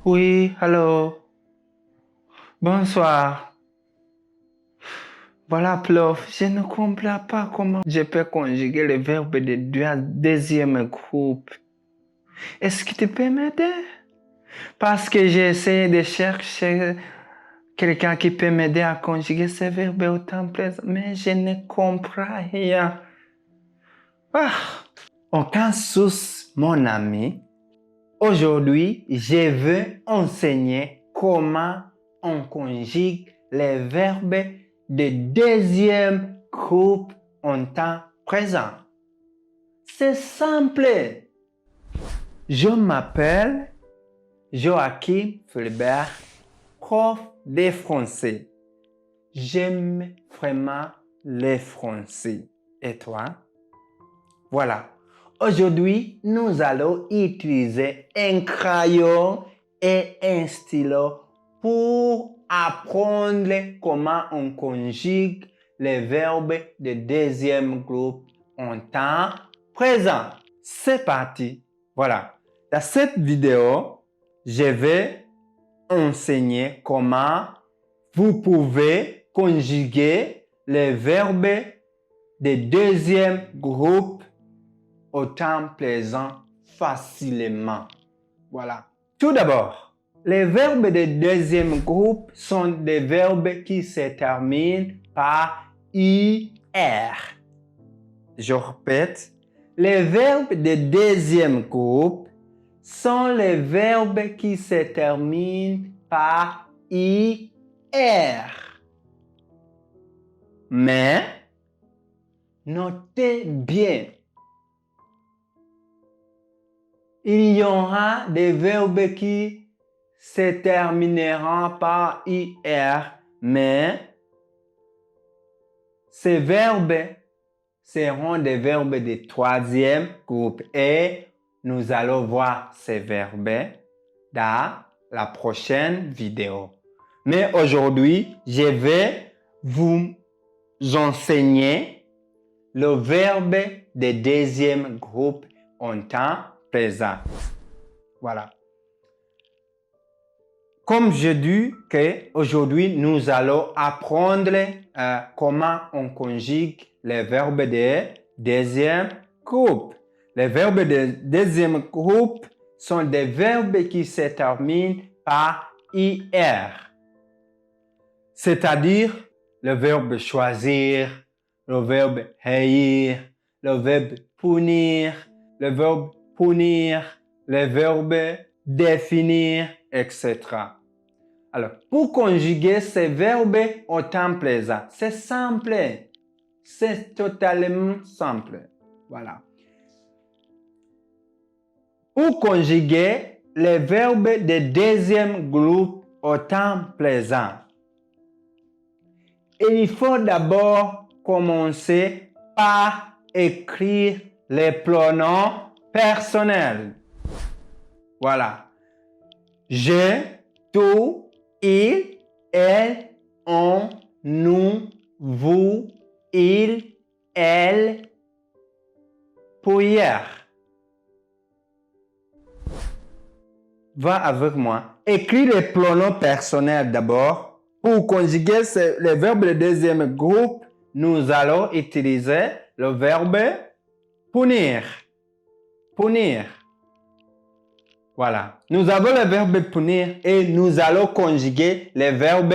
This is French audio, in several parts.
Oui, allô. Bonsoir. Voilà, prof, je ne comprends pas comment je peux conjuguer le verbe de deuxième groupe. Est-ce que tu peux m'aider? Parce que j'ai essayé de chercher quelqu'un qui peut m'aider à conjuguer ce verbe au temps présent, mais je ne comprends rien. Ah, aucun souci, mon ami. Aujourd'hui, je veux enseigner comment on conjugue les verbes de deuxième groupe en temps présent. C'est simple. Je m'appelle Joachim Fulbert, prof de français. J'aime vraiment les français. Et toi? Voilà. Aujourd'hui, nous allons utiliser un crayon et un stylo pour apprendre comment on conjugue les verbes de deuxième groupe en temps présent. C'est parti. Voilà. Dans cette vidéo, je vais enseigner comment vous pouvez conjuguer les verbes de deuxième groupe au temps présent facilement. Voilà. Tout d'abord, les verbes de deuxième groupe sont des verbes qui se terminent par IR. Je répète, les verbes de deuxième groupe sont les verbes qui se terminent par IR. Mais, notez bien, il y aura des verbes qui se termineront par IR, mais ces verbes seront des verbes de troisième groupe et nous allons voir ces verbes dans la prochaine vidéo. Mais aujourd'hui, je vais vous enseigner le verbe de deuxième groupe en temps présent. Voilà. Comme je dis qu'aujourd'hui, nous allons apprendre comment on conjugue les verbes de deuxième groupe. Les verbes de deuxième groupe sont des verbes qui se terminent par IR. C'est-à-dire le verbe choisir, le verbe haïr, le verbe punir, le verbe punir, le verbe définir, etc. Alors, pour conjuguer ces verbes au temps présent, c'est simple. C'est totalement simple. Voilà. Pour conjuguer les verbes de deuxième groupe au temps présent, il faut d'abord commencer par écrire les pronoms personnels. Voilà. Je, tu, il, elle, on, nous, vous, il, elle, pour hier. Va avec moi. Écris les pronoms personnels d'abord. Pour conjuguer les verbes de deuxième groupe, nous allons utiliser le verbe punir. Punir. Voilà. Nous avons le verbe punir et nous allons conjuguer le verbe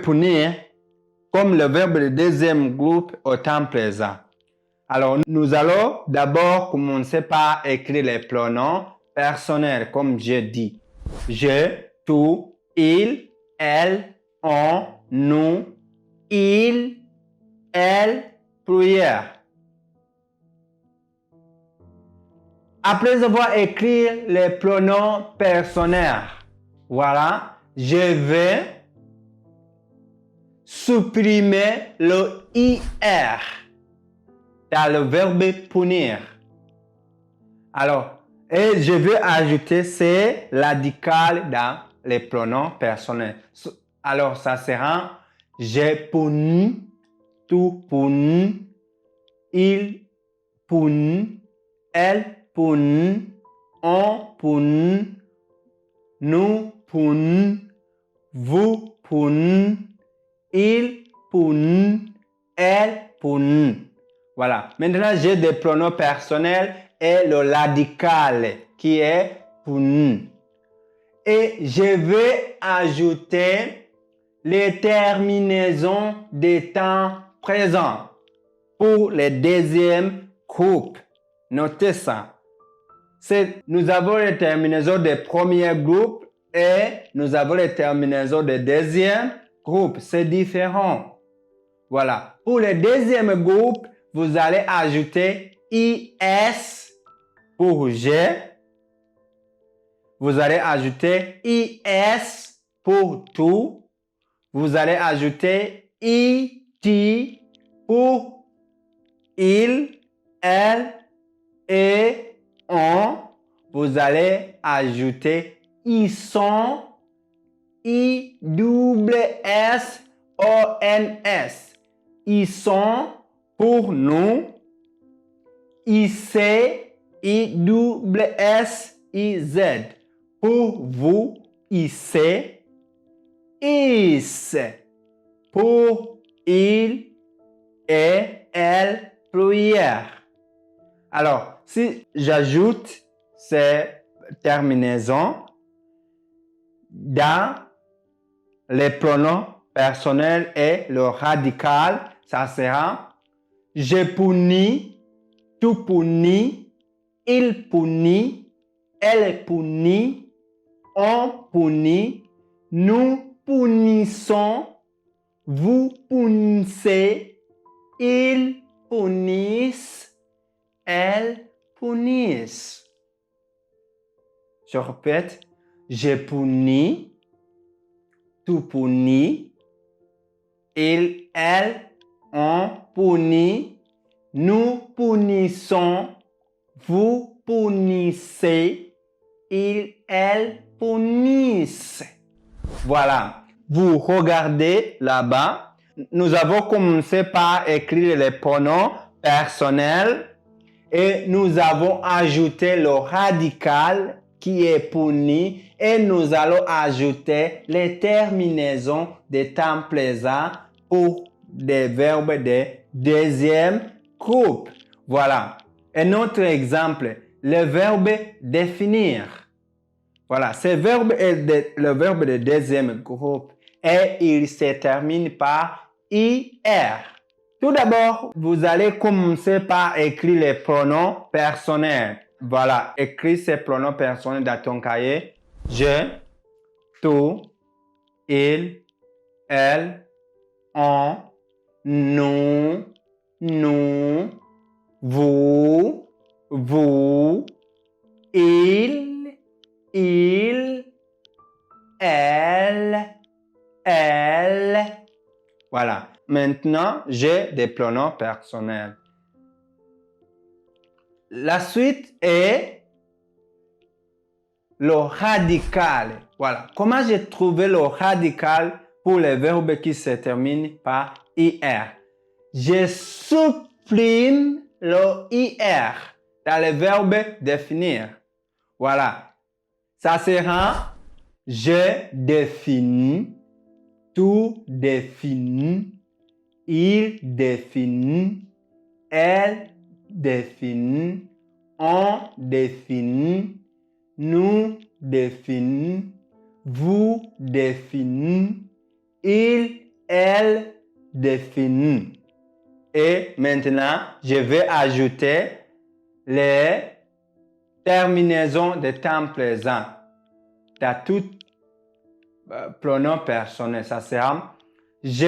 punir comme le verbe de deuxième groupe au temps présent. Alors, nous allons d'abord commencer par écrire les pronoms personnels, comme j'ai dit. Je, tu, il, elle, on, nous, il, elle, pluriel. Après avoir écrit les pronoms personnels, voilà, je vais supprimer le IR dans le verbe punir. Alors, et je vais ajouter c'est radical dans les pronoms personnels. Alors, ça sera je pun, tu pun, il pun, elle pun, on pun, nous pouvons, vous pouvez, il pouvez, elle pouvez. Voilà. Maintenant, j'ai des pronoms personnels et le radical qui est pouvez. Et je vais ajouter les terminaisons des temps présents pour le deuxième groupe. Notez ça. Nous avons les terminaisons des premiers groupes et nous avons les terminaisons des deuxième groupe. C'est différent. Voilà. Pour le deuxième groupe, vous allez ajouter IS pour G. Vous allez ajouter IS pour tout. Vous allez ajouter IT pour il, elle et on. Vous allez ajouter ils sont, ISSONS. Ils sont pour nous. IC, ISSIZ. Pour vous, IC. Is. Pour il et elle, pluriel. Alors, si j'ajoute ces terminaisons dans les pronoms personnels et le radical, ça sera je punis, tu punis, il punit, elle punit, on punit, nous punissons, vous punissez, ils punissent, elles punissent. Je répète, je punis, tu punis, il, elle, on punit, nous punissons, vous punissez, ils, elles punissent. Voilà. Vous regardez là-bas. Nous avons commencé par écrire les pronoms personnels et nous avons ajouté le radical qui est puni et nous allons ajouter les terminaisons des temps présents pour des verbes de deuxième groupe. Voilà. Un autre exemple, le verbe définir. Voilà, ce verbe est le verbe de deuxième groupe et il se termine par IR. Tout d'abord, vous allez commencer par écrire les pronoms personnels. Voilà, écris ces pronoms personnels dans ton cahier. Je, tu, il, elle, on, nous, vous, il, elle. Voilà. Maintenant, j'ai des pronoms personnels. La suite est le radical. Voilà. Comment j'ai trouvé le radical pour les verbes qui se terminent par IR? Je supprime le IR dans le verbe définir. Voilà. Ça sera je définis, tu définis, il définit, elle définit, on définit, nous définit, vous définit, il, elle définit. Et maintenant, je vais ajouter les terminaisons de temps présent dans tout pronom personnel. Ça sera je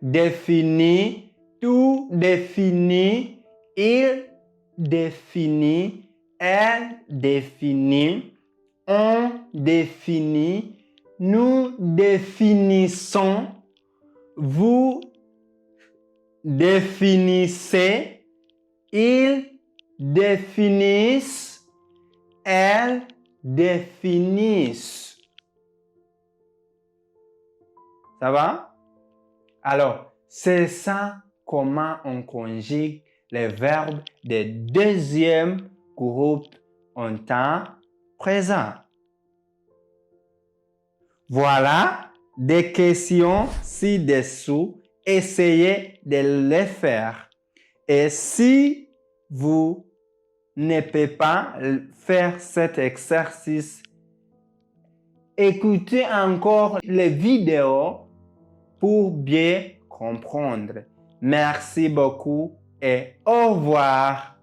définis, tu définis, il définit, elle définit, on définit, nous définissons, vous définissez, ils définissent, elles définissent. Ça va? Alors, c'est ça comment on conjugue les verbes des deuxième groupe en temps présent. Voilà des questions ci-dessous. Essayez de les faire. Et si vous ne pouvez pas faire cet exercice, écoutez encore les vidéos pour bien comprendre. Merci beaucoup et au revoir.